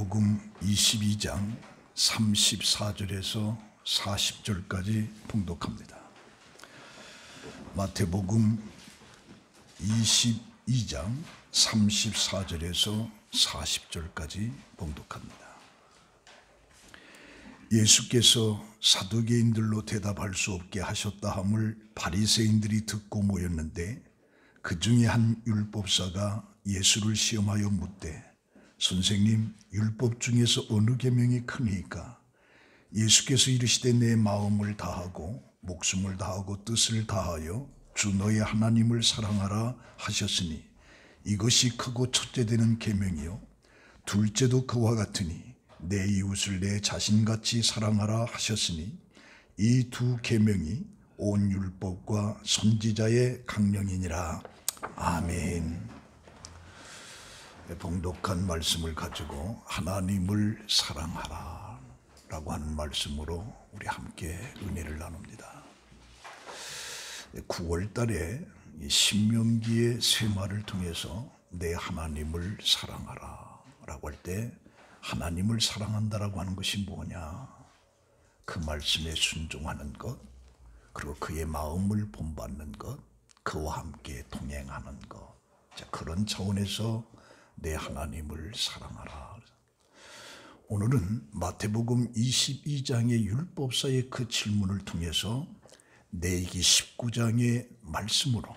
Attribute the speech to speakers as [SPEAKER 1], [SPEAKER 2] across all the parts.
[SPEAKER 1] 마태복음 22장 34절에서 40절까지 봉독합니다. 마태복음 22장 34절에서 40절까지 봉독합니다. 예수께서 사두개인들로 대답할 수 없게 하셨다 함을 바리새인들이 듣고 모였는데 그 중에 한 율법사가 예수를 시험하여 묻되 선생님, 율법 중에서 어느 계명이 크니까? 예수께서 이르시되 내 마음을 다하고 목숨을 다하고 뜻을 다하여 주 너의 하나님을 사랑하라 하셨으니 이것이 크고 첫째 되는 계명이요 둘째도 그와 같으니 내 이웃을 내 자신같이 사랑하라 하셨으니 이 두 계명이 온 율법과 선지자의 강령이니라. 아멘. 봉독한 말씀을 가지고 하나님을 사랑하라 라고 하는 말씀으로 우리 함께 은혜를 나눕니다. 9월 달에 신명기의 쇠마를 통해서 내 하나님을 사랑하라 라고 할 때 하나님을 사랑한다라고 하는 것이 뭐냐? 그 말씀에 순종하는 것, 그리고 그의 마음을 본받는 것, 그와 함께 동행하는 것. 자, 그런 차원에서 내 하나님을 사랑하라. 오늘은 마태복음 22장의 율법사의 그 질문을 통해서 내기 19장의 말씀으로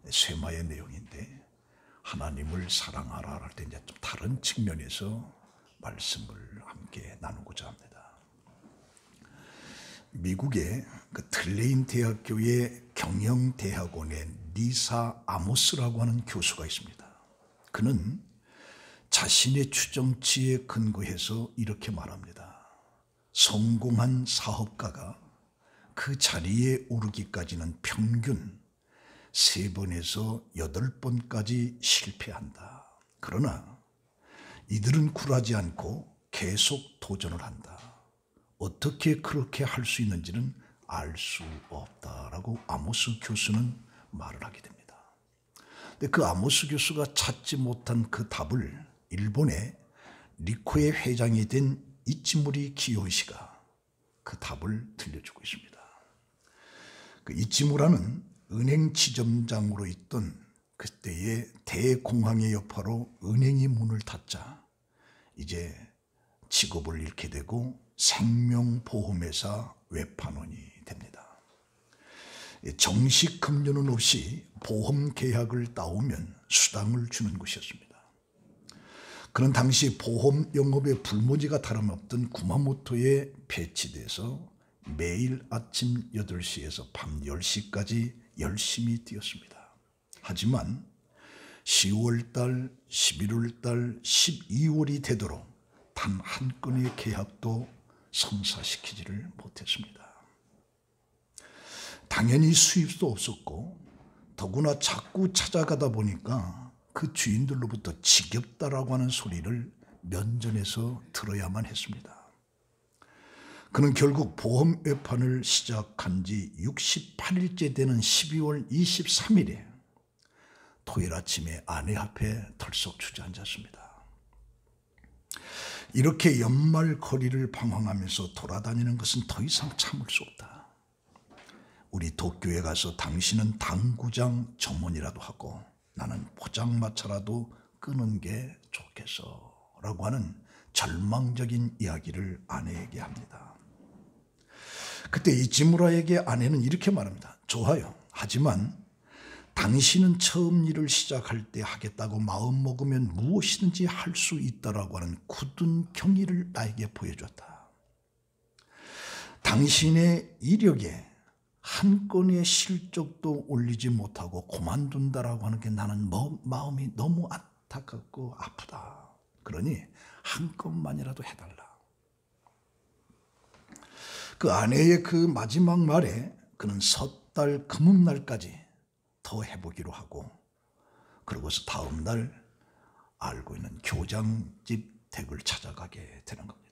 [SPEAKER 1] 쇠마의 내용인데 하나님을 사랑하라 할 때 이제 좀 다른 측면에서 말씀을 함께 나누고자 합니다. 미국의 그 틀레인 대학교의 경영대학원의 리사 아모스라고 하는 교수가 있습니다. 그는 자신의 추정치에 근거해서 이렇게 말합니다. 성공한 사업가가 그 자리에 오르기까지는 평균 3번에서 8번까지 실패한다. 그러나 이들은 굴하지 않고 계속 도전을 한다. 어떻게 그렇게 할 수 있는지는 알 수 없다라고 아모스 교수는 말을 하게 됩니다. 근데 그 아모스 교수가 찾지 못한 그 답을 일본의 리코의 회장이 된 이치무리 기요시가 그 답을 들려주고 있습니다. 그 이치무라는 은행 지점장으로 있던 그때의 대공황의 여파로 은행이 문을 닫자 이제 직업을 잃게 되고 생명보험회사 외판원이 됩니다. 정식 급료는 없이 보험 계약을 따오면 수당을 주는 것이었습니다. 그는 당시 보험 영업의 불모지가 다름없던 구마모토에 배치돼서 매일 아침 8시에서 밤 10시까지 열심히 뛰었습니다. 하지만 10월달, 11월달, 12월이 되도록 단 한 건의 계약도 성사시키지를 못했습니다. 당연히 수입도 없었고 더구나 자꾸 찾아가다 보니까 그 주인들로부터 지겹다라고 하는 소리를 면전에서 들어야만 했습니다. 그는 결국 보험 외판을 시작한 지 68일째 되는 12월 23일에 토요일 아침에 아내 앞에 덜썩 주저앉았습니다. 이렇게 연말 거리를 방황하면서 돌아다니는 것은 더 이상 참을 수 없다. 우리 도쿄에 가서 당신은 당구장 점원이라도 하고 나는 포장마차라도 끄는 게 좋겠어 라고 하는 절망적인 이야기를 아내에게 합니다. 그때 이치무라에게 아내는 이렇게 말합니다. 좋아요. 하지만 당신은 처음 일을 시작할 때 하겠다고 마음먹으면 무엇이든지 할 수 있다라고 하는 굳은 경의를 나에게 보여줬다. 당신의 이력에 한 건의 실적도 올리지 못하고 그만둔다라고 하는 게 나는 마음이 너무 안타깝고 아프다. 그러니 한 건만이라도 해달라. 그 아내의 그 마지막 말에 그는 섣달 금음날까지 더 해보기로 하고 그러고서 다음 날 알고 있는 교장집 댁을 찾아가게 되는 겁니다.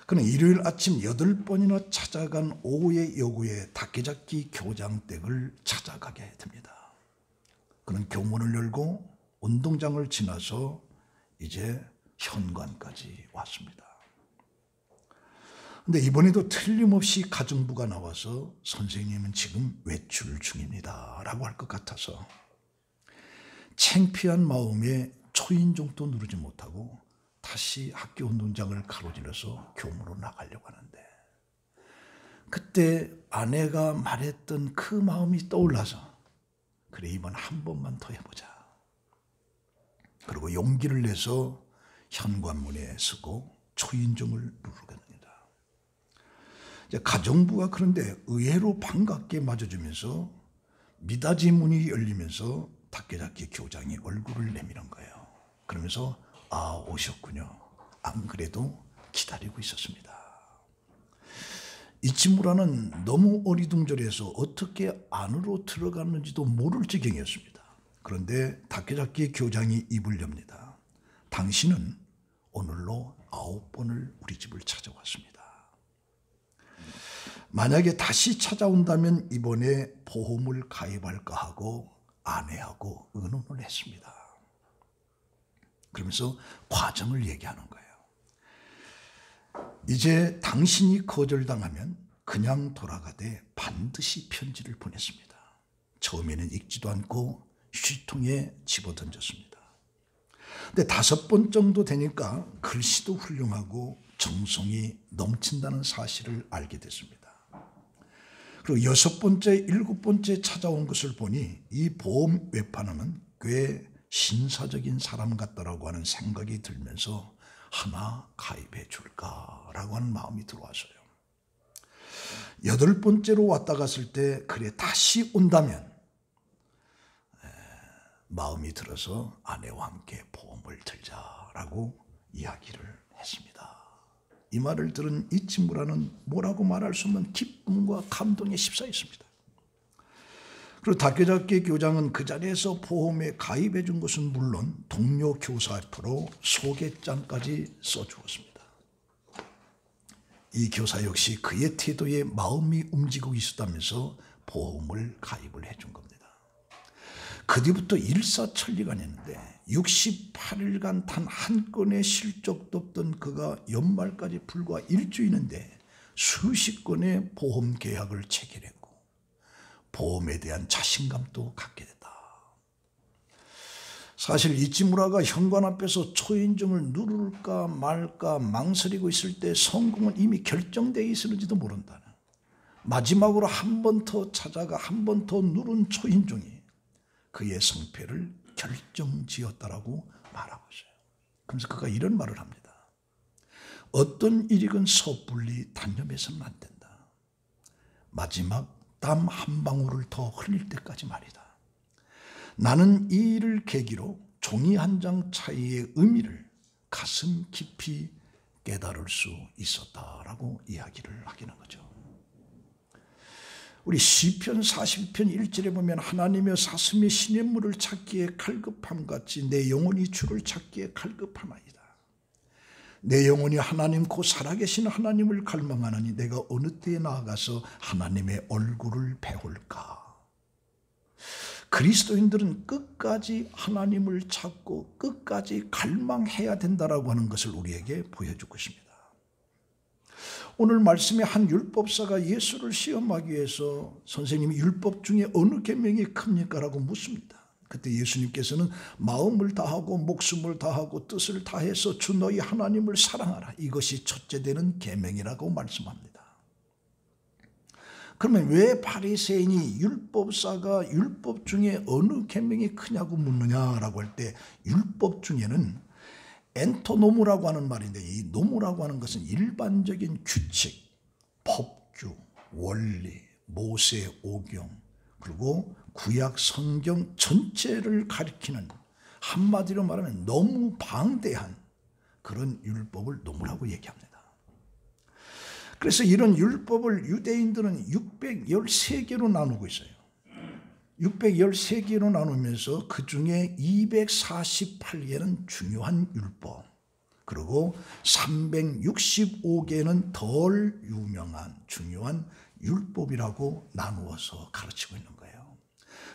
[SPEAKER 1] 그는 일요일 아침 8번이나 찾아간 오후의 여고의 다케자키 교장 댁을 찾아가게 됩니다. 그는 교문을 열고 운동장을 지나서 이제 현관까지 왔습니다. 근데 이번에도 틀림없이 가정부가 나와서 선생님은 지금 외출 중입니다 라고 할 것 같아서 창피한 마음에 초인종도 누르지 못하고 다시 학교 운동장을 가로질러서 교무로 나가려고 하는데 그때 아내가 말했던 그 마음이 떠올라서 그래 이번 한 번만 더 해보자. 그리고 용기를 내서 현관문에 서고 초인종을 누르게 됩니다. 가정부가 그런데 의외로 반갑게 맞아주면서 미닫이 문이 열리면서 다케다케 교장이 얼굴을 내미는 거예요. 그러면서 아 오셨군요. 안 그래도 기다리고 있었습니다. 이치무라는 너무 어리둥절해서 어떻게 안으로 들어갔는지도 모를 지경이었습니다. 그런데 다케다케 교장이 입을 엽니다. 당신은 오늘로 9번을 우리 집을 찾아왔습니다. 만약에 다시 찾아온다면 이번에 보험을 가입할까 하고 아내하고 의논을 했습니다. 그러면서 과정을 얘기하는 거예요. 이제 당신이 거절당하면 그냥 돌아가되 반드시 편지를 보냈습니다. 처음에는 읽지도 않고 휴지통에 집어던졌습니다. 근데 5번 정도 되니까 글씨도 훌륭하고 정성이 넘친다는 사실을 알게 됐습니다. 그리고 6번째, 7번째 찾아온 것을 보니 이 보험 외판원은 꽤 신사적인 사람 같다라고 하는 생각이 들면서 하나 가입해 줄까라고 하는 마음이 들어왔어요. 8번째로 왔다 갔을 때 그래 다시 온다면 마음이 들어서 아내와 함께 보험을 들자라고 이야기를 했습니다. 이 말을 들은 이치무라는 뭐라고 말할 수 없는 기쁨과 감동에 휩싸였습니다. 그리고 다케다케 교장은 그 자리에서 보험에 가입해 준 것은 물론 동료 교사 앞으로 소개장까지 써주었습니다. 이 교사 역시 그의 태도에 마음이 움직이고 있었다면서 보험을 가입을 해준 겁니다. 그 뒤부터 일사천리간이었는데 68일간 단 한 건의 실적도 없던 그가 연말까지 불과 일주일인데 수십 건의 보험 계약을 체결했고 보험에 대한 자신감도 갖게 됐다. 사실 이치무라가 현관 앞에서 초인종을 누를까 말까 망설이고 있을 때 성공은 이미 결정되어 있을지도 모른다는, 마지막으로 한 번 더 찾아가 한 번 더 누른 초인종이 그의 성패를 결정지었다라고 말하고 있어요. 그래서 그가 이런 말을 합니다. 어떤 일이건 섣불리 단념해서는 안 된다. 마지막 땀 한 방울을 더 흘릴 때까지 말이다. 나는 이 일을 계기로 종이 한 장 차이의 의미를 가슴 깊이 깨달을 수 있었다라고 이야기를 하기는 거죠. 우리 시편 42편 1절에 보면 하나님의 사슴이 시냇물을 찾기에 갈급함같이 내 영혼이 주를 찾기에 갈급하나이다. 내 영혼이 하나님 곧 살아계신 하나님을 갈망하나니 내가 어느 때에 나아가서 하나님의 얼굴을 배울까. 그리스도인들은 끝까지 하나님을 찾고 끝까지 갈망해야 된다라고 하는 것을 우리에게 보여주고 있습니다. 오늘 말씀에 한 율법사가 예수를 시험하기 위해서 선생님이 율법 중에 어느 계명이 큽니까? 라고 묻습니다. 그때 예수님께서는 마음을 다하고 목숨을 다하고 뜻을 다해서 주 너희 하나님을 사랑하라. 이것이 첫째 되는 계명이라고 말씀합니다. 그러면 왜 바리새인이 율법사가 율법 중에 어느 계명이 크냐고 묻느냐라고 할 때 율법 중에는 엔토노무라고 하는 말인데 이 노무라고 하는 것은 일반적인 규칙, 법규, 원리, 모세 오경 그리고 구약 성경 전체를 가리키는, 한마디로 말하면 너무 방대한 그런 율법을 노무라고 얘기합니다. 그래서 이런 율법을 유대인들은 613개로 나누고 있어요. 613개로 나누면서 그 중에 248개는 중요한 율법, 그리고 365개는 덜 유명한 중요한 율법이라고 나누어서 가르치고 있는 거예요.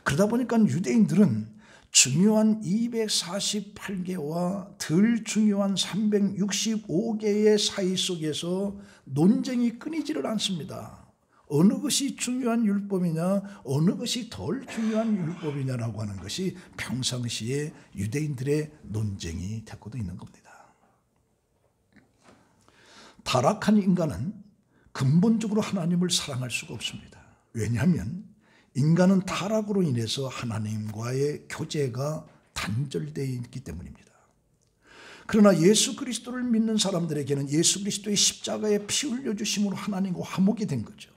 [SPEAKER 1] 그러다 보니까 유대인들은 중요한 248개와 덜 중요한 365개의 사이 속에서 논쟁이 끊이지를 않습니다. 어느 것이 중요한 율법이냐, 어느 것이 덜 중요한 율법이냐라고 하는 것이 평상시에 유대인들의 논쟁이 되고도 있는 겁니다. 타락한 인간은 근본적으로 하나님을 사랑할 수가 없습니다. 왜냐하면 인간은 타락으로 인해서 하나님과의 교제가 단절되어 있기 때문입니다. 그러나 예수 그리스도를 믿는 사람들에게는 예수 그리스도의 십자가에 피 흘려주심으로 하나님과 화목이 된 거죠.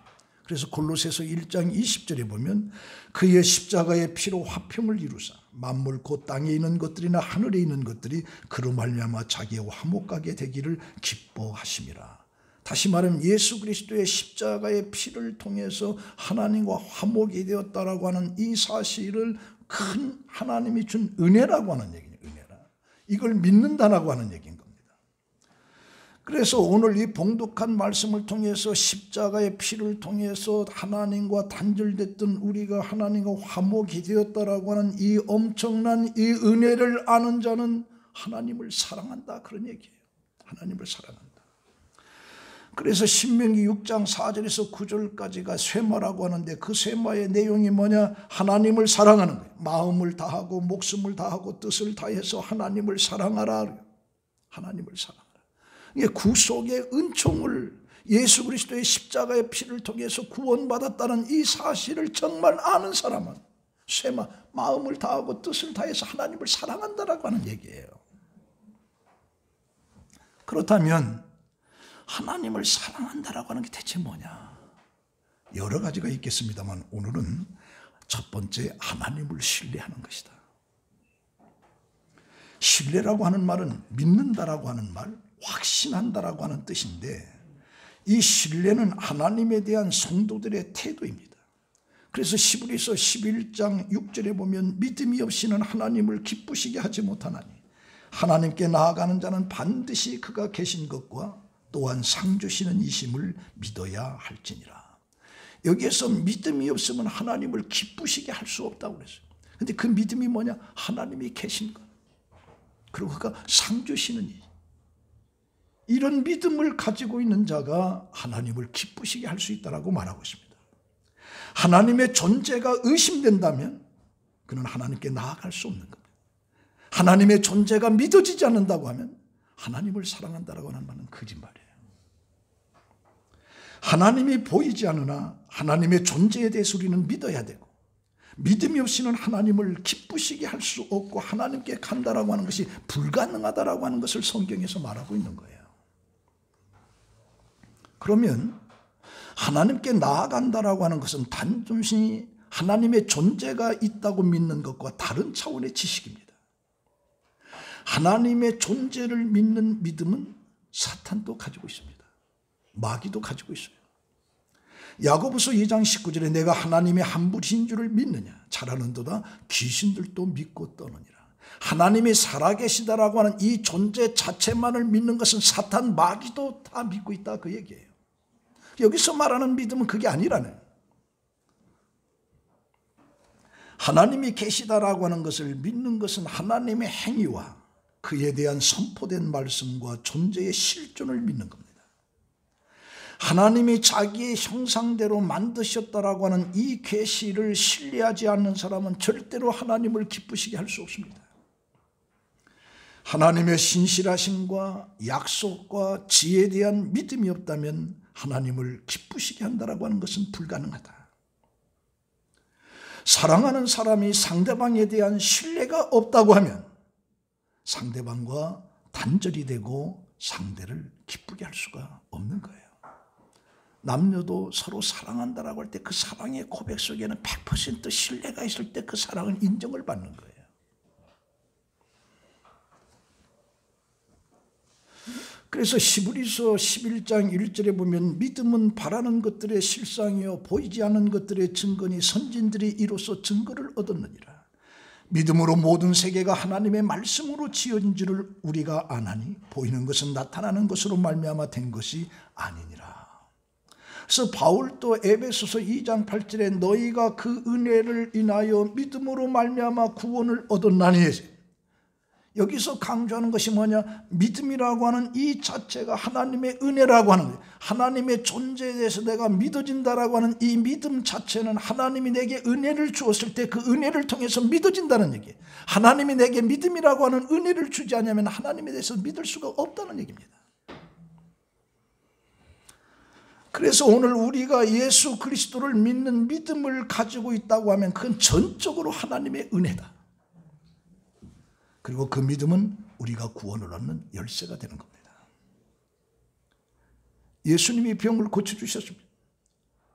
[SPEAKER 1] 그래서 골로새서 1장 20절에 보면 그의 십자가의 피로 화평을 이루사 만물 곧 땅에 있는 것들이나 하늘에 있는 것들이 그로 말미암아 자기와 화목하게 되기를 기뻐하심이라. 다시 말하면 예수 그리스도의 십자가의 피를 통해서 하나님과 화목이 되었다라고 하는 이 사실을 큰 하나님이 준 은혜라고 하는 얘기예요. 은혜라. 이걸 믿는다라고 하는 얘기인 겁니다. 그래서 오늘 이 봉독한 말씀을 통해서 십자가의 피를 통해서 하나님과 단절됐던 우리가 하나님과 화목이 되었다라고 하는 이 엄청난 이 은혜를 아는 자는 하나님을 사랑한다, 그런 얘기예요. 하나님을 사랑한다. 그래서 신명기 6장 4절에서 9절까지가 쇠마라고 하는데 그 쇠마의 내용이 뭐냐? 하나님을 사랑하는 거예요. 마음을 다하고 목숨을 다하고 뜻을 다해서 하나님을 사랑하라. 하나님을 사랑하라. 이게 구속의 은총을 예수 그리스도의 십자가의 피를 통해서 구원받았다는 이 사실을 정말 아는 사람은 쇠마, 마음을 다하고 뜻을 다해서 하나님을 사랑한다라고 하는 얘기예요. 그렇다면 하나님을 사랑한다라고 하는 게 대체 뭐냐? 여러 가지가 있겠습니다만 오늘은 첫 번째, 하나님을 신뢰하는 것이다. 신뢰라고 하는 말은 믿는다라고 하는 말, 확신한다라고 하는 뜻인데 이 신뢰는 하나님에 대한 성도들의 태도입니다. 그래서 히브리서 11장 6절에 보면 믿음이 없이는 하나님을 기쁘시게 하지 못하나니 하나님께 나아가는 자는 반드시 그가 계신 것과 또한 상 주시는 이심을 믿어야 할지니라. 여기에서 믿음이 없으면 하나님을 기쁘시게 할 수 없다고 그랬어요. 그런데 그 믿음이 뭐냐? 하나님이 계신 것, 그리고 그가 상 주시는 이, 이런 믿음을 가지고 있는 자가 하나님을 기쁘시게 할 수 있다고 말하고 있습니다. 하나님의 존재가 의심된다면 그는 하나님께 나아갈 수 없는 겁니다. 하나님의 존재가 믿어지지 않는다고 하면 하나님을 사랑한다라고 하는 말은 거짓말이에요. 하나님이 보이지 않으나 하나님의 존재에 대해서 우리는 믿어야 되고, 믿음이 없이는 하나님을 기쁘시게 할 수 없고 하나님께 간다라고 하는 것이 불가능하다라고 하는 것을 성경에서 말하고 있는 거예요. 그러면 하나님께 나아간다라고 하는 것은 단순히 하나님의 존재가 있다고 믿는 것과 다른 차원의 지식입니다. 하나님의 존재를 믿는 믿음은 사탄도 가지고 있습니다. 마귀도 가지고 있어요. 야고보서 2장 19절에 내가 하나님의 한 분이신 줄을 믿느냐? 잘하는도다 귀신들도 믿고 떠느니라. 하나님이 살아계시다라고 하는 이 존재 자체만을 믿는 것은 사탄, 마귀도 다 믿고 있다, 그 얘기예요. 여기서 말하는 믿음은 그게 아니라네. 하나님이 계시다라고 하는 것을 믿는 것은 하나님의 행위와 그에 대한 선포된 말씀과 존재의 실존을 믿는 겁니다. 하나님이 자기의 형상대로 만드셨다라고 하는 이 계시를 신뢰하지 않는 사람은 절대로 하나님을 기쁘시게 할 수 없습니다. 하나님의 신실하심과 약속과 지혜에 대한 믿음이 없다면 하나님을 기쁘시게 한다라고 하는 것은 불가능하다. 사랑하는 사람이 상대방에 대한 신뢰가 없다고 하면 상대방과 단절이 되고 상대를 기쁘게 할 수가 없는 거예요. 남녀도 서로 사랑한다라고 할 때 그 사랑의 고백 속에는 100% 신뢰가 있을 때 그 사랑은 인정을 받는 거예요. 그래서 히브리서 11장 1절에 보면 믿음은 바라는 것들의 실상이요 보이지 않는 것들의 증거니 선진들이 이로써 증거를 얻었느니라. 믿음으로 모든 세계가 하나님의 말씀으로 지어진 줄을 우리가 아나니 보이는 것은 나타나는 것으로 말미암아 된 것이 아니니라. 그래서 바울도 에베소서 2장 8절에 너희가 그 은혜를 인하여 믿음으로 말미암아 구원을 얻었나니, 여기서 강조하는 것이 뭐냐? 믿음이라고 하는 이 자체가 하나님의 은혜라고 하는 거예요. 하나님의 존재에 대해서 내가 믿어진다라고 하는 이 믿음 자체는 하나님이 내게 은혜를 주었을 때 그 은혜를 통해서 믿어진다는 얘기예요. 하나님이 내게 믿음이라고 하는 은혜를 주지 않으면 하나님에 대해서 믿을 수가 없다는 얘기입니다. 그래서 오늘 우리가 예수 그리스도를 믿는 믿음을 가지고 있다고 하면 그건 전적으로 하나님의 은혜다. 그리고 그 믿음은 우리가 구원을 얻는 열쇠가 되는 겁니다. 예수님이 병을 고쳐주셨습니다.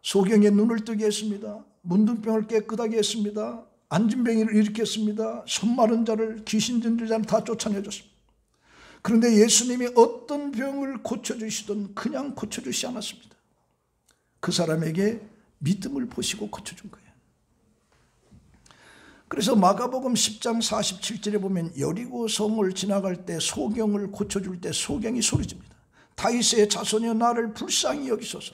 [SPEAKER 1] 소경의 눈을 뜨게 했습니다. 문둥병을 깨끗하게 했습니다. 안진뱅이를 일으켰습니다. 손마른 자를, 귀신 들린 자를 다 쫓아내줬습니다. 그런데 예수님이 어떤 병을 고쳐주시든 그냥 고쳐주시지 않았습니다. 그 사람에게 믿음을 보시고 고쳐준 거예요. 그래서 마가복음 10장 47절에 보면 여리고 성을 지나갈 때 소경을 고쳐줄 때 소경이 소리칩니다. 다윗의 자손이여 나를 불쌍히 여기소서.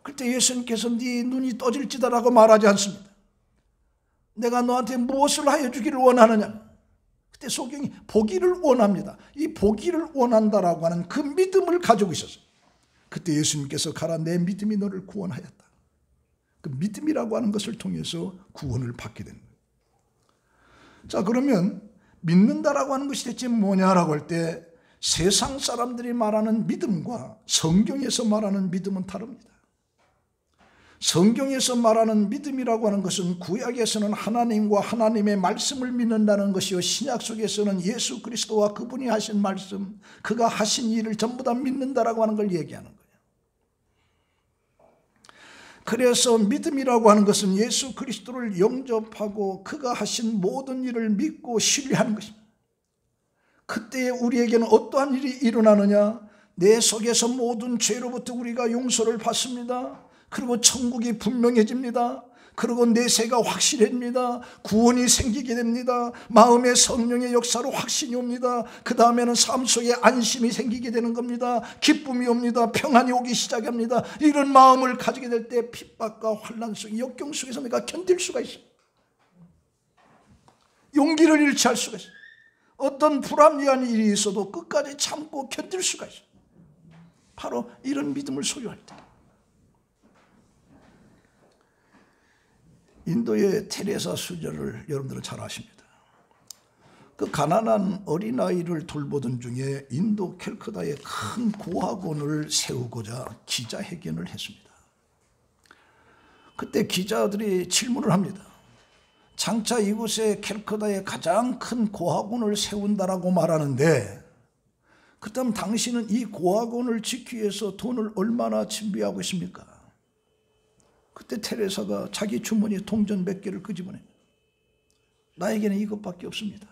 [SPEAKER 1] 그때 예수님께서 네 눈이 떠질지다라고 말하지 않습니다. 내가 너한테 무엇을 하여 주기를 원하느냐. 그때 소경이 보기를 원합니다. 이 보기를 원한다라고 하는 그 믿음을 가지고 있었어요. 그때 예수님께서 가라 내 믿음이 너를 구원하였다. 그 믿음이라고 하는 것을 통해서 구원을 받게 됩니다. 자, 그러면 믿는다라고 하는 것이 대체 뭐냐라고 할 때 세상 사람들이 말하는 믿음과 성경에서 말하는 믿음은 다릅니다. 성경에서 말하는 믿음이라고 하는 것은 구약에서는 하나님과 하나님의 말씀을 믿는다는 것이요, 신약 속에서는 예수 그리스도와 그분이 하신 말씀, 그가 하신 일을 전부 다 믿는다라고 하는 걸 얘기하는 거예요. 그래서 믿음이라고 하는 것은 예수 그리스도를 영접하고 그가 하신 모든 일을 믿고 신뢰하는 것입니다. 그때 우리에게는 어떠한 일이 일어나느냐? 내 속에서 모든 죄로부터 우리가 용서를 받습니다. 그리고 천국이 분명해집니다. 그리고 내세가 확실해집니다. 구원이 생기게 됩니다. 마음의 성령의 역사로 확신이 옵니다. 그 다음에는 삶 속에 안심이 생기게 되는 겁니다. 기쁨이 옵니다. 평안이 오기 시작합니다. 이런 마음을 가지게 될 때 핍박과 환난 속, 역경 속에서 내가 견딜 수가 있어요. 용기를 잃지 할 수가 있어요. 어떤 불합리한 일이 있어도 끝까지 참고 견딜 수가 있어요. 바로 이런 믿음을 소유할 때. 인도의 테레사 수녀를 여러분들은 잘 아십니다. 그 가난한 어린아이를 돌보던 중에 인도 캘커다에 큰 고학원을 세우고자 기자회견을 했습니다. 그때 기자들이 질문을 합니다. 장차 이곳에 캘커다에 가장 큰 고학원을 세운다라고 말하는데, 그렇다면 당신은 이 고학원을 짓기 위해서 돈을 얼마나 준비하고 있습니까? 그때 테레사가 자기 주머니에 동전 몇 개를 끄집어내. 나에게는 이것밖에 없습니다.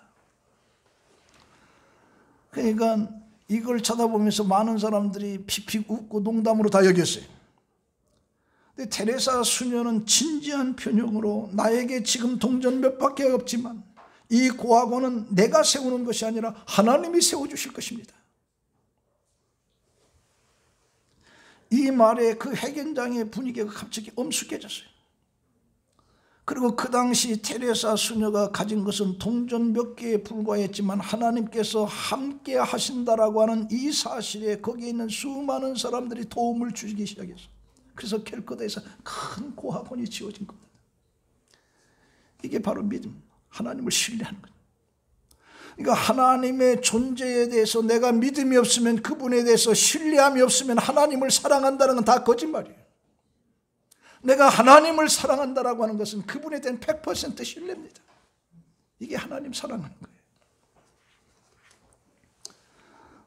[SPEAKER 1] 그러니까 이걸 쳐다보면서 많은 사람들이 피픽 웃고 농담으로 다 여겼어요. 근데 테레사 수녀는 진지한 표정으로 나에게 지금 동전 몇 밖에 없지만 이 고학원은 내가 세우는 것이 아니라 하나님이 세워주실 것입니다. 이 말에 그 회견장의 분위기가 갑자기 엄숙해졌어요. 그리고 그 당시 테레사 수녀가 가진 것은 동전 몇 개에 불과했지만 하나님께서 함께 하신다라고 하는 이 사실에 거기에 있는 수많은 사람들이 도움을 주기 시작했어요. 그래서 캘커다에서 큰 고학원이 지어진 겁니다. 이게 바로 믿음, 하나님을 신뢰하는 거예요. 그러니까 하나님의 존재에 대해서 내가 믿음이 없으면, 그분에 대해서 신뢰함이 없으면 하나님을 사랑한다는 건 다 거짓말이에요. 내가 하나님을 사랑한다라고 하는 것은 그분에 대한 100% 신뢰입니다. 이게 하나님 사랑하는 거예요.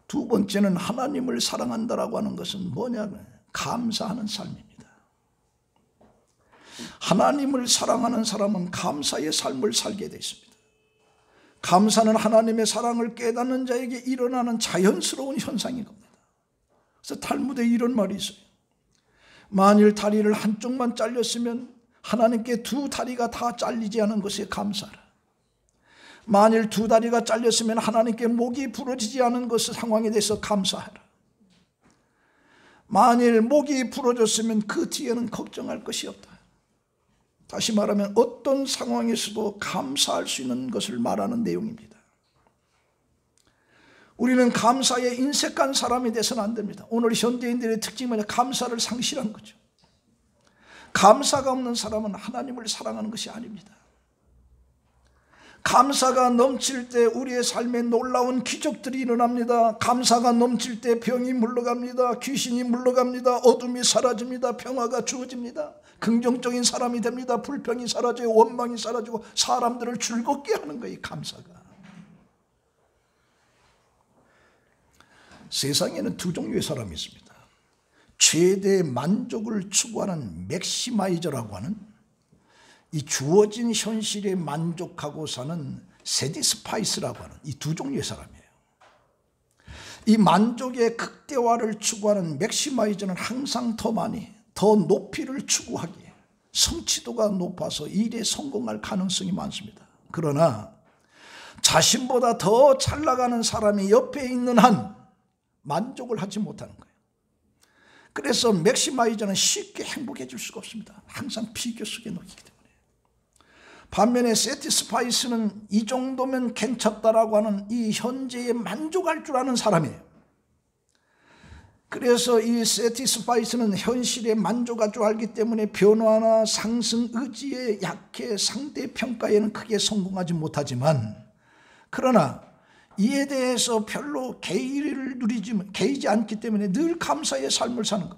[SPEAKER 1] 두 번째는 하나님을 사랑한다라고 하는 것은 뭐냐면 감사하는 삶입니다. 하나님을 사랑하는 사람은 감사의 삶을 살게 되어 있습니다. 감사는 하나님의 사랑을 깨닫는 자에게 일어나는 자연스러운 현상인 겁니다. 그래서 탈무드에 이런 말이 있어요. 만일 다리를 한쪽만 잘렸으면 하나님께 두 다리가 다 잘리지 않은 것에 감사하라. 만일 두 다리가 잘렸으면 하나님께 목이 부러지지 않은 것의 상황에 대해서 감사하라. 만일 목이 부러졌으면 그 뒤에는 걱정할 것이 없다. 다시 말하면 어떤 상황에서도 감사할 수 있는 것을 말하는 내용입니다. 우리는 감사에 인색한 사람이 돼서는 안 됩니다. 오늘 현대인들의 특징이 뭐냐? 감사를 상실한 거죠. 감사가 없는 사람은 하나님을 사랑하는 것이 아닙니다. 감사가 넘칠 때 우리의 삶에 놀라운 기적들이 일어납니다. 감사가 넘칠 때 병이 물러갑니다. 귀신이 물러갑니다. 어둠이 사라집니다. 평화가 주어집니다. 긍정적인 사람이 됩니다. 불평이 사라지고 원망이 사라지고 사람들을 즐겁게 하는 거예요. 감사가. 세상에는 두 종류의 사람이 있습니다. 최대 만족을 추구하는 맥시마이저라고 하는, 이 주어진 현실에 만족하고 사는 세디스파이스라고 하는 이 두 종류의 사람이에요. 이 만족의 극대화를 추구하는 맥시마이저는 항상 더 많이, 더 높이를 추구하기에 성취도가 높아서 일에 성공할 가능성이 많습니다. 그러나 자신보다 더 잘 나가는 사람이 옆에 있는 한 만족을 하지 못하는 거예요. 그래서 맥시마이저는 쉽게 행복해질 수가 없습니다. 항상 비교 속에 놓이기 때문에. 반면에 세티스파이스는 이 정도면 괜찮다라고 하는 이 현재에 만족할 줄 아는 사람이에요. 그래서 이 세티스파이스는 현실에 만족할 줄 알기 때문에 변화나 상승 의지에 약해 상대 평가에는 크게 성공하지 못하지만, 그러나 이에 대해서 별로 개의지 않기 때문에 늘 감사의 삶을 사는 것.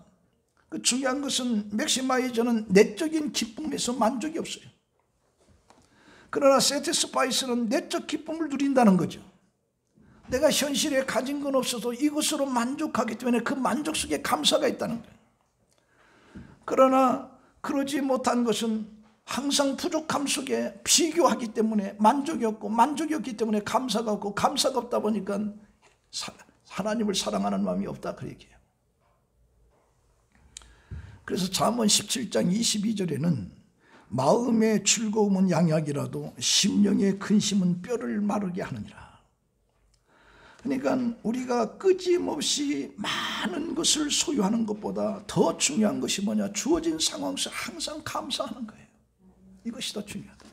[SPEAKER 1] 그 중요한 것은 맥시마이저는 내적인 기쁨에서 만족이 없어요. 그러나 세티스파이스는 내적 기쁨을 누린다는 거죠. 내가 현실에 가진 건 없어도 이것으로 만족하기 때문에 그 만족 속에 감사가 있다는 거예요. 그러나 그러지 못한 것은 항상 부족함 속에 비교하기 때문에 만족이 없고, 만족이 없기 때문에 감사가 없고, 감사가 없다 보니까 하나님을 사랑하는 마음이 없다, 그 얘기예요. 그래서 잠언 17장 22절에는 마음의 즐거움은 양약이라도 심령의 근심은 뼈를 마르게 하느니라. 그러니까 우리가 끊임없이 많은 것을 소유하는 것보다 더 중요한 것이 뭐냐? 주어진 상황 속에 항상 감사하는 거예요. 이것이 더 중요하다.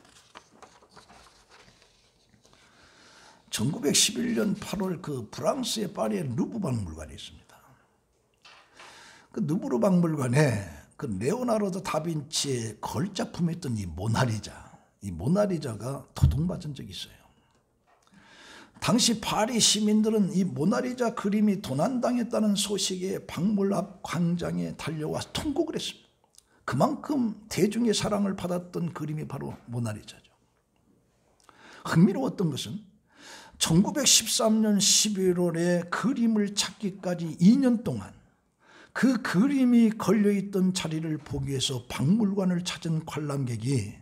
[SPEAKER 1] 1911년 8월 그 프랑스의 파리에 루브르 박물관이 있습니다. 그 루브르 박물관에 그 레오나르도 다빈치의 걸작품이었던 이 모나리자가 도둑맞은 적이 있어요. 당시 파리 시민들은 이 모나리자 그림이 도난당했다는 소식에 박물 앞 광장에 달려와 통곡을 했습니다. 그만큼 대중의 사랑을 받았던 그림이 바로 모나리자죠. 흥미로웠던 것은 1913년 11월에 그림을 찾기까지 2년 동안 그 그림이 걸려있던 자리를 보기 위해서 박물관을 찾은 관람객이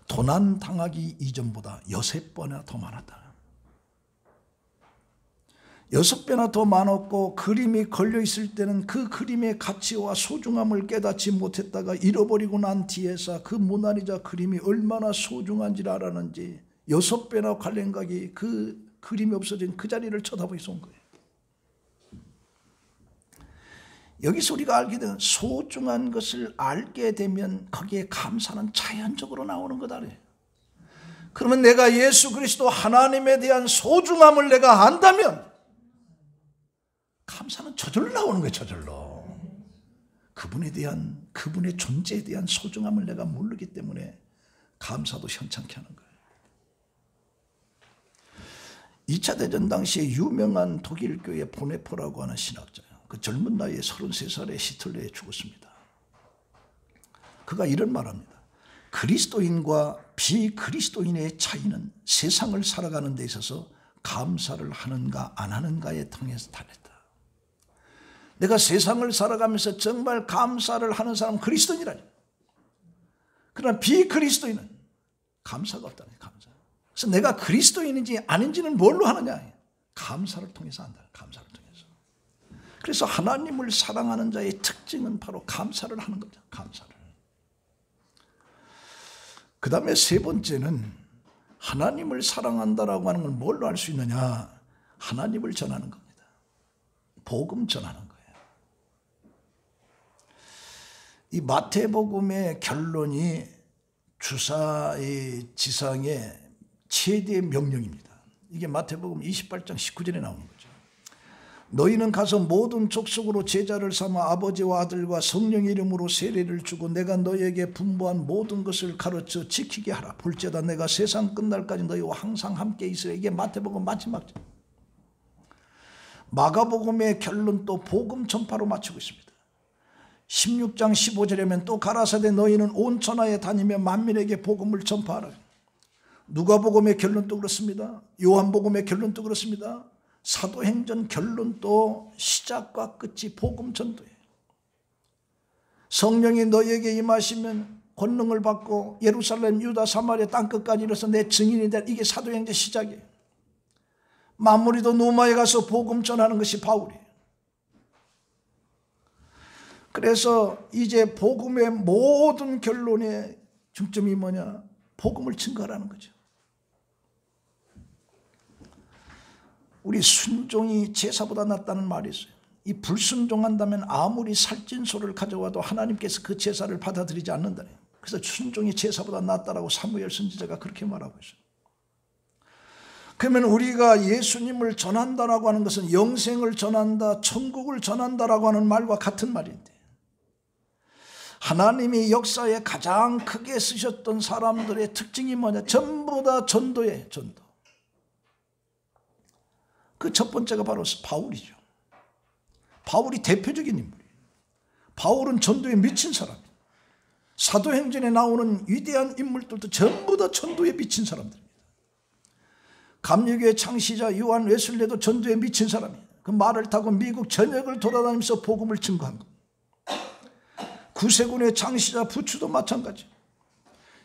[SPEAKER 1] 도난당하기 이전보다 6배나 더 많았다. 6배나 더 많았고, 그림이 걸려있을 때는 그 그림의 가치와 소중함을 깨닫지 못했다가 잃어버리고 난 뒤에서 그 모나리자 그림이 얼마나 소중한지를 알았는지 6배나 관람객이 그 그림이 없어진 그 자리를 쳐다보면서 온 거예요. 여기서 우리가 알게 된 소중한 것을 알게 되면 거기에 감사는 자연적으로 나오는 거다. 그러면 내가 예수 그리스도 하나님에 대한 소중함을 내가 안다면 감사는 저절로 나오는 거예요. 저절로. 그분의 존재에 대한 소중함을 내가 모르기 때문에 감사도 현찮게 하는 거예요. 2차 대전 당시에 유명한 독일 교회 보네포라고 하는 신학자예요. 그 젊은 나이에 33살에 히틀러에 죽었습니다. 그가 이런 말합니다. 그리스도인과 비그리스도인의 차이는 세상을 살아가는 데 있어서 감사를 하는가 안 하는가에 통해서 달렸다. 내가 세상을 살아가면서 정말 감사를 하는 사람은 그리스도인이라니. 그러나 비그리스도인은 감사가 없다는 거예요. 감사. 그래서 내가 그리스도인인지 아닌지는 뭘로 하느냐? 감사를 통해서 한다. 감사를 통해서. 그래서 하나님을 사랑하는 자의 특징은 바로 감사를 하는 거죠. 감사를. 그 다음에 세 번째는 하나님을 사랑한다라고 하는 걸 뭘로 알 수 있느냐? 하나님을 전하는 겁니다. 복음 전하는 거예요. 이 마태복음의 결론이 주사의 지상의 최대의 명령입니다. 이게 마태복음 28장 19절에 나오는 거죠. 너희는 가서 모든 족속으로 제자를 삼아 아버지와 아들과 성령의 이름으로 세례를 주고 내가 너희에게 분부한 모든 것을 가르쳐 지키게 하라. 볼지어다 내가 세상 끝날까지 너희와 항상 함께 있으라. 이게 마태복음 마지막 절. 마가복음의 결론 또 복음 전파로 마치고 있습니다. 16장 15절에면 또 가라사대 너희는 온 천하에 다니며 만민에게 복음을 전파하라. 누가복음의 결론도 그렇습니다. 요한복음의 결론도 그렇습니다. 사도행전 결론도 시작과 끝이 복음 전도예요. 성령이 너희에게 임하시면 권능을 받고 예루살렘, 유다, 사마리아 땅끝까지 이르러서 내 증인이 될, 이게 사도행전 시작이에요. 마무리도 노마에 가서 복음 전하는 것이 바울이에요. 그래서 이제 복음의 모든 결론의 중점이 뭐냐? 복음을 증거하라는 거죠. 우리 순종이 제사보다 낫다는 말이 있어요. 이 불순종한다면 아무리 살찐 소를 가져와도 하나님께서 그 제사를 받아들이지 않는다. 그래서 순종이 제사보다 낫다라고 사무엘 선지자가 그렇게 말하고 있어요. 그러면 우리가 예수님을 전한다라고 하는 것은 영생을 전한다, 천국을 전한다라고 하는 말과 같은 말인데, 하나님이 역사에 가장 크게 쓰셨던 사람들의 특징이 뭐냐? 전부 다 전도예요. 전도. 그 첫 번째가 바로 바울이죠. 바울이 대표적인 인물이에요. 바울은 전도에 미친 사람이에요. 사도행전에 나오는 위대한 인물들도 전부 다 전도에 미친 사람들입니다. 감리교의 창시자 요한 웨슬레도 전도에 미친 사람이에요. 그 말을 타고 미국 전역을 돌아다니면서 복음을 증거한 겁니다. 구세군의 창시자 부추도 마찬가지.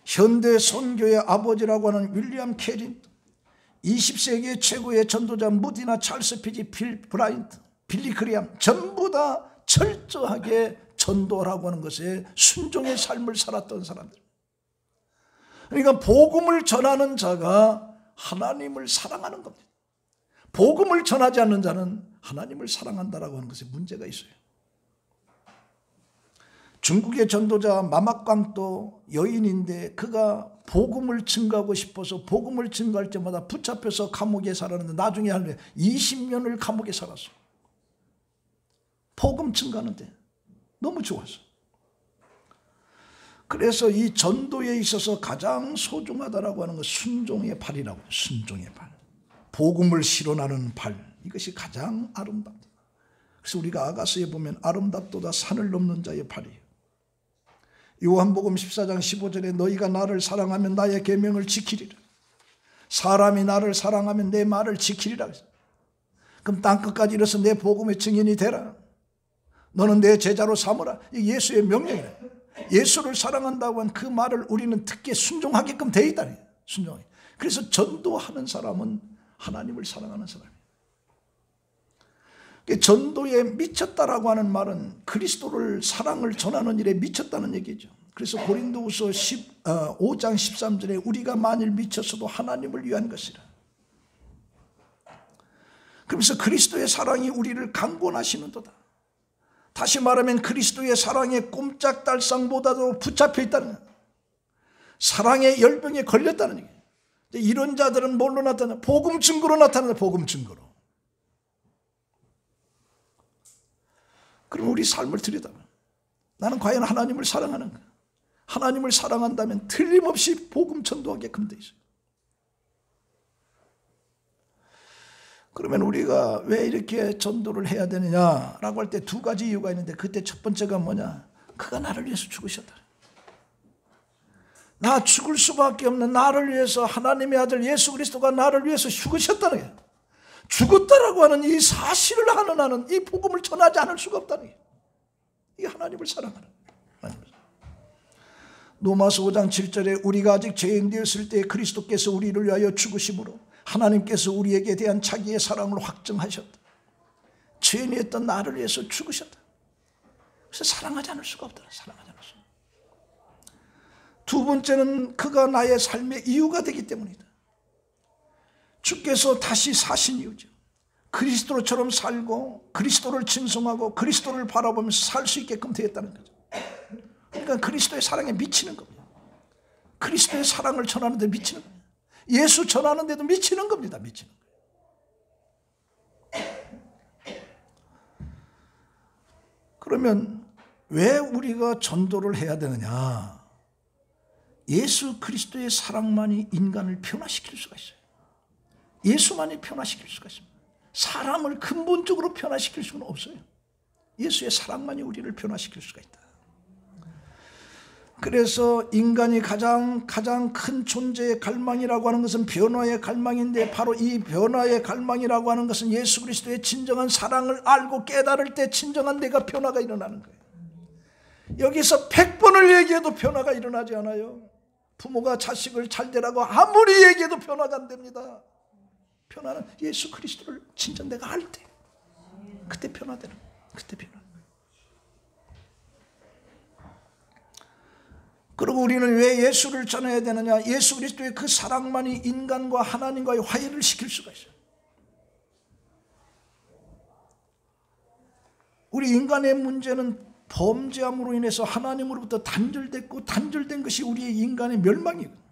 [SPEAKER 1] 현대 선교의 아버지라고 하는 윌리엄 캐린, 20세기의 최고의 전도자 무디나 찰스 피지, 빌 브라인트, 빌리 그리암, 전부 다 철저하게 전도라고 하는 것에 순종의 삶을 살았던 사람들. 그러니까 복음을 전하는 자가 하나님을 사랑하는 겁니다. 복음을 전하지 않는 자는 하나님을 사랑한다라고 하는 것에 문제가 있어요. 중국의 전도자 마막광도 여인인데 그가 복음을 증거하고 싶어서 복음을 증거할 때마다 붙잡혀서 감옥에 살았는데 나중에 20년을 감옥에 살았어. 복음 증거하는데 너무 좋았어. 그래서 이 전도에 있어서 가장 소중하다라고 하는 것, 순종의 발이라고 해요. 순종의 발. 복음을 실현하는 발. 이것이 가장 아름답다. 그래서 우리가 아가서에 보면 아름답도다 산을 넘는 자의 발이에요. 요한복음 14장 15절에 너희가 나를 사랑하면 나의 계명을 지키리라. 사람이 나를 사랑하면 내 말을 지키리라. 그럼 땅끝까지 이르러서 내 복음의 증인이 되라. 너는 내 제자로 삼으라. 이 예수의 명령이라. 예수를 사랑한다고 한 그 말을 우리는 듣게 순종하게끔 되어 있다. 순종하게. 그래서 전도하는 사람은 하나님을 사랑하는 사람이에요. 전도에 미쳤다라고 하는 말은 그리스도를 사랑을 전하는 일에 미쳤다는 얘기죠. 그래서 고린도후서 5장 13절에 우리가 만일 미쳤어도 하나님을 위한 것이라. 그러면서 그리스도의 사랑이 우리를 강권하시는도다. 다시 말하면 그리스도의 사랑에 꼼짝달싹보다도 붙잡혀 있다는 거예요. 사랑의 열병에 걸렸다는 얘기예요. 이런 자들은 뭘로 나타나? 복음 증거로 나타난다. 복음 증거로. 그럼 우리 삶을 들여다보면 나는 과연 하나님을 사랑하는가? 하나님을 사랑한다면 틀림없이 복음 전도하게끔 돼 있어요. 그러면 우리가 왜 이렇게 전도를 해야 되느냐라고 할 때 두 가지 이유가 있는데, 그때 첫 번째가 뭐냐? 그가 나를 위해서 죽으셨다. 나 죽을 수밖에 없는 나를 위해서 하나님의 아들 예수 그리스도가 나를 위해서 죽으셨다는 거예요. 죽었다라고 하는 이 사실을 하는 나는 이 복음을 전하지 않을 수가 없다는 거예요. 이게 하나님을 사랑하는 거예요. 로마서 5장 7절에 우리가 아직 죄인 되었을 때 그리스도께서 우리를 위하여 죽으심으로 하나님께서 우리에게 대한 자기의 사랑을 확증하셨다. 죄인이었던 나를 위해서 죽으셨다. 그래서 사랑하지 않을 수가 없다. 사랑하지 않을 수가. 두 번째는 그가 나의 삶의 이유가 되기 때문이다. 주께서 다시 사신 이유죠. 그리스도처럼 살고 그리스도를 칭송하고 그리스도를 바라보면서 살 수 있게끔 되었다는 거죠. 그러니까 그리스도의 사랑에 미치는 겁니다. 그리스도의 사랑을 전하는데 미치는 겁니다. 예수 전하는데도 미치는 겁니다. 미치는 거예요. 그러면 왜 우리가 전도를 해야 되느냐? 예수 그리스도의 사랑만이 인간을 변화시킬 수가 있어요. 예수만이 변화시킬 수가 있습니다. 사람을 근본적으로 변화시킬 수는 없어요. 예수의 사랑만이 우리를 변화시킬 수가 있다. 그래서 인간이 가장 큰 존재의 갈망이라고 하는 것은 변화의 갈망인데, 바로 이 변화의 갈망이라고 하는 것은 예수 그리스도의 진정한 사랑을 알고 깨달을 때 진정한 내가 변화가 일어나는 거예요. 여기서 100번을 얘기해도 변화가 일어나지 않아요. 부모가 자식을 잘 되라고 아무리 얘기해도 변화가 안 됩니다. 변화는 예수 그리스도를 진짜 내가 알 때, 그때 변화되는 거예요. 그때 변화. 그리고 우리는 왜 예수를 전해야 되느냐? 예수 그리스도의 그 사랑만이 인간과 하나님과의 화해를 시킬 수가 있어요. 우리 인간의 문제는 범죄함으로 인해서 하나님으로부터 단절됐고, 단절된 것이 우리의 인간의 멸망이거든요.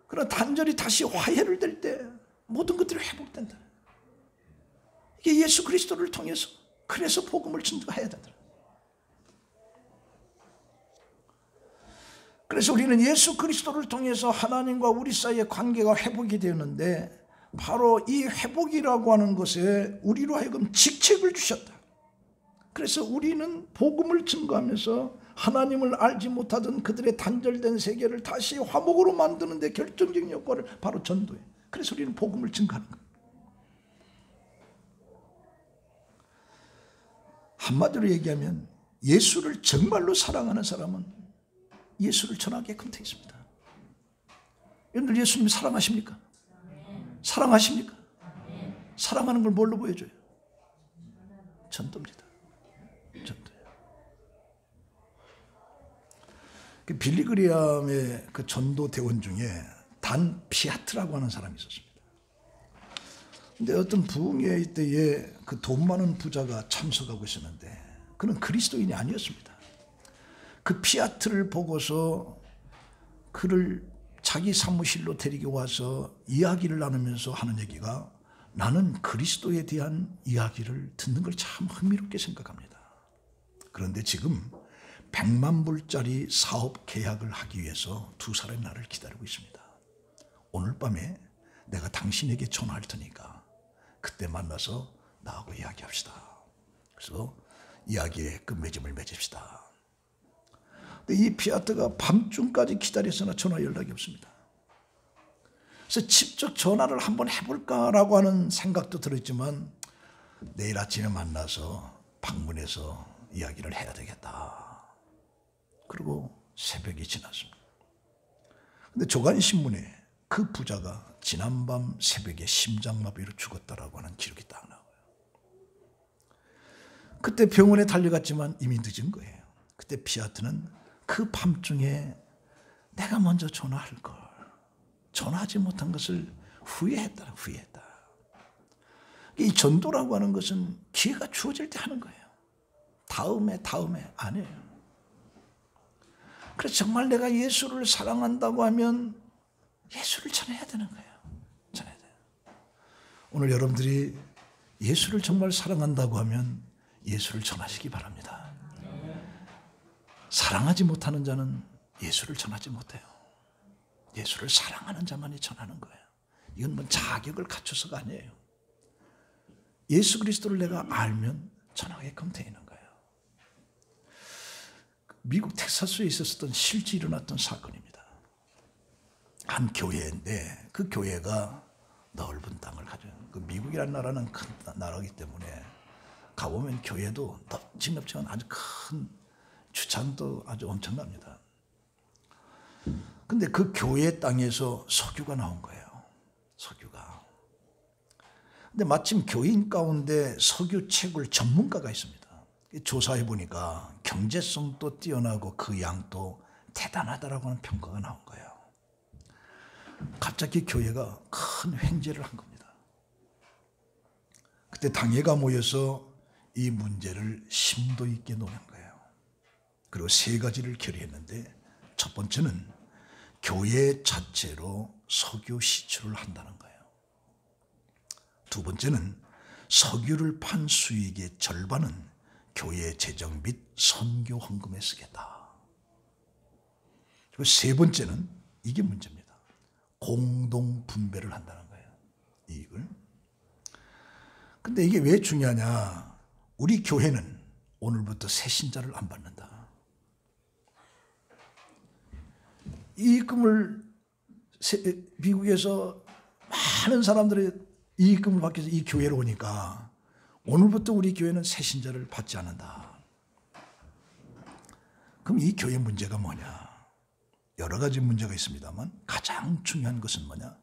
[SPEAKER 1] 그러나 단절이 다시 화해를 될 때 모든 것들이 회복된다. 이게 예수 그리스도를 통해서, 그래서 복음을 전도해야 된다. 그래서 우리는 예수 그리스도를 통해서 하나님과 우리 사이의 관계가 회복이 되었는데, 바로 이 회복이라고 하는 것에 우리로 하여금 직책을 주셨다. 그래서 우리는 복음을 증거하면서 하나님을 알지 못하던 그들의 단절된 세계를 다시 화목으로 만드는 데 결정적인 역할을 바로 전도해요. 그래서 우리는 복음을 증거하는 거예요. 한마디로 얘기하면 예수를 정말로 사랑하는 사람은 예수를 전하게끔 되어 있습니다. 여러분들 예수님 사랑하십니까? 사랑하십니까? 사랑하는 걸 뭘로 보여줘요? 전도입니다. 전도예요. 그 빌리 그리함의 그 전도 대원 중에 단 피아트라고 하는 사람이 있었습니다. 근데 어떤 부흥회 때에 그 돈 많은 부자가 참석하고 있었는데, 그는 그리스도인이 아니었습니다. 그 피아트를 보고서 그를 자기 사무실로 데리고 와서 이야기를 나누면서 하는 얘기가, 나는 그리스도에 대한 이야기를 듣는 걸 참 흥미롭게 생각합니다. 그런데 지금 100만 불짜리 사업 계약을 하기 위해서 두 사람이 나를 기다리고 있습니다. 오늘 밤에 내가 당신에게 전화할 테니까 그때 만나서 나하고 이야기합시다. 그래서 이야기의 끝맺음을 맺읍시다. 근데 이 피아트가 밤중까지 기다렸으나 전화 연락이 없습니다. 그래서 직접 전화를 한번 해볼까라고 하는 생각도 들었지만, 내일 아침에 만나서 방문해서 이야기를 해야 되겠다. 그리고 새벽이 지났습니다. 근데 조간신문에 그 부자가 지난밤 새벽에 심장마비로 죽었다라고 하는 기록이 딱 나와요. 그때 병원에 달려갔지만 이미 늦은 거예요. 그때 피아트는 그 밤중에 내가 먼저 전화할 걸, 전화하지 못한 것을 후회했다. 이 전도라고 하는 것은 기회가 주어질 때 하는 거예요. 다음에 안 해요. 그래서 정말 내가 예수를 사랑한다고 하면 예수를 전해야 되는 거예요. 전해야 돼요. 오늘 여러분들이 예수를 정말 사랑한다고 하면 예수를 전하시기 바랍니다. 사랑하지 못하는 자는 예수를 전하지 못해요. 예수를 사랑하는 자만이 전하는 거예요. 이건 뭐 자격을 갖춰서가 아니에요. 예수 그리스도를 내가 알면 전하게끔 되어 있는 거예요. 미국 텍사스에 있었던 실제 일어났던 사건입니다. 한 교회인데 그 교회가 넓은 땅을 가져요. 그 미국이라는 나라는 큰 나라이기 때문에 가보면 교회도 넙직넙직한 아주 큰 주차장도 아주 엄청납니다. 근데 그 교회 땅에서 석유가 나온 거예요. 석유가. 근데 마침 교인 가운데 석유 채굴 전문가가 있습니다. 조사해 보니까 경제성도 뛰어나고 그 양도 대단하다라고 하는 평가가 나온 거예요. 갑자기 교회가 큰 횡재를 한 겁니다. 그때 당회가 모여서 이 문제를 심도 있게 논한 거예요. 그리고 세 가지를 결의했는데, 첫 번째는 교회 자체로 석유 시추를 한다는 거예요. 두 번째는 석유를 판 수익의 절반은 교회 재정 및 선교 헌금에 쓰겠다. 그리고 세 번째는, 이게 문제입니다, 공동 분배를 한다는 거예요, 이익을. 근데 이게 왜 중요하냐? 우리 교회는 오늘부터 새 신자를 안 받는다. 이익금을 미국에서 많은 사람들이 이익금을 받기 위해서 이 교회로 오니까 오늘부터 우리 교회는 새 신자를 받지 않는다. 그럼 이 교회 문제가 뭐냐? 여러 가지 문제가 있습니다만 가장 중요한 것은 뭐냐?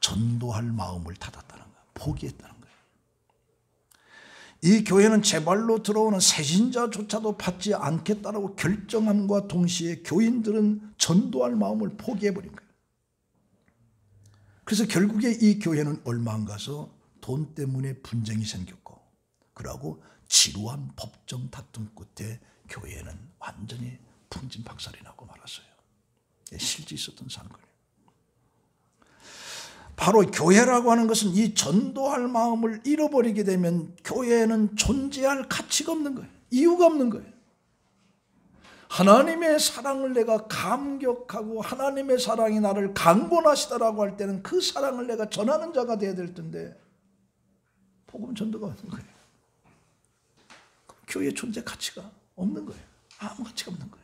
[SPEAKER 1] 전도할 마음을 닫았다는 거예요. 포기했다는 거예요. 이 교회는 제발로 들어오는 새신자조차도 받지 않겠다라고 결정함과 동시에 교인들은 전도할 마음을 포기해버린 거예요. 그래서 결국에 이 교회는 얼마 안 가서 돈 때문에 분쟁이 생겼고, 그러고 지루한 법정 다툼 끝에 교회는 완전히 풍진박살이 나고 말았어요. 실제 있었던 사건이에요. 바로 교회라고 하는 것은 이 전도할 마음을 잃어버리게 되면 교회는 존재할 가치가 없는 거예요. 이유가 없는 거예요. 하나님의 사랑을 내가 감격하고 하나님의 사랑이 나를 강권하시다라고 할 때는 그 사랑을 내가 전하는 자가 되어야 될 텐데 복음 전도가 없는 거예요. 그럼 교회의 존재 가치가 없는 거예요. 아무 가치가 없는 거예요.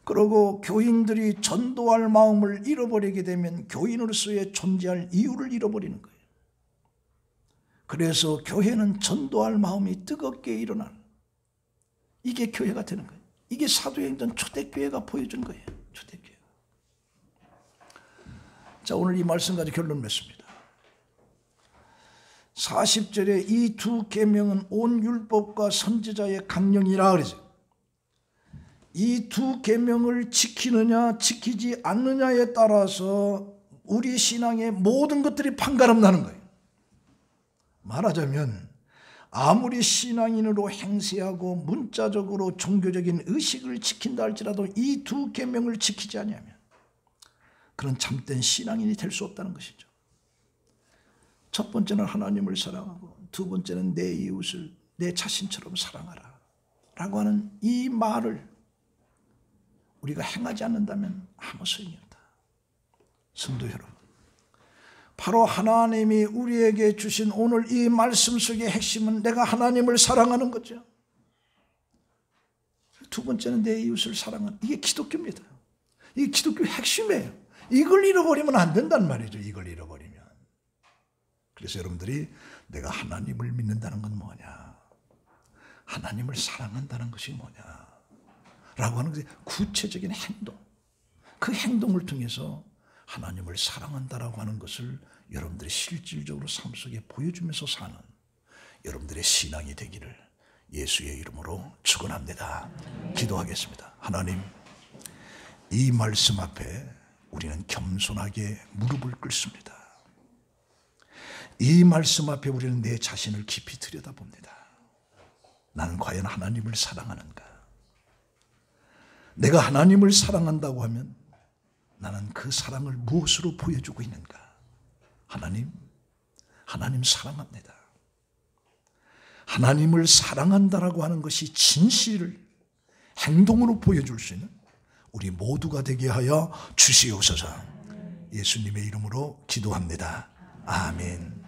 [SPEAKER 1] 그리고 교인들이 전도할 마음을 잃어버리게 되면 교인으로서의 존재할 이유를 잃어버리는 거예요. 그래서 교회는 전도할 마음이 뜨겁게 일어나는, 이게 교회가 되는 거예요. 이게 사도행전 초대교회가 보여준 거예요. 초대교회. 자, 오늘 이 말씀 가지고 결론 맺습니다. 40절에 이 두 계명은 온 율법과 선지자의 강령이라 그러죠. 이 두 계명을 지키느냐 지키지 않느냐에 따라서 우리 신앙의 모든 것들이 판가름 나는 거예요. 말하자면 아무리 신앙인으로 행세하고 문자적으로 종교적인 의식을 지킨다 할지라도 이 두 계명을 지키지 않으면 그런 참된 신앙인이 될 수 없다는 것이죠. 첫 번째는 하나님을 사랑하고, 두 번째는 내 이웃을 내 자신처럼 사랑하라 라고 하는 이 말을 우리가 행하지 않는다면 아무 소용이 없다. 성도 여러분, 바로 하나님이 우리에게 주신 오늘 이 말씀 속의 핵심은 내가 하나님을 사랑하는 거죠. 두 번째는 내 이웃을 사랑하는, 이게 기독교입니다. 이게 기독교의 핵심이에요. 이걸 잃어버리면 안 된단 말이죠. 이걸 잃어버리면. 그래서 여러분들이 내가 하나님을 믿는다는 건 뭐냐, 하나님을 사랑한다는 것이 뭐냐 라고 하는 것이 구체적인 행동, 그 행동을 통해서 하나님을 사랑한다라고 하는 것을 여러분들이 실질적으로 삶 속에 보여주면서 사는 여러분들의 신앙이 되기를 예수의 이름으로 축원합니다. 기도하겠습니다. 하나님, 이 말씀 앞에 우리는 겸손하게 무릎을 꿇습니다. 이 말씀 앞에 우리는 내 자신을 깊이 들여다봅니다. 나는 과연 하나님을 사랑하는가? 내가 하나님을 사랑한다고 하면 나는 그 사랑을 무엇으로 보여주고 있는가? 하나님 사랑합니다. 하나님을 사랑한다라고 하는 것이 진실을 행동으로 보여줄 수 있는 우리 모두가 되게 하여 주시옵소서. 예수님의 이름으로 기도합니다. 아멘.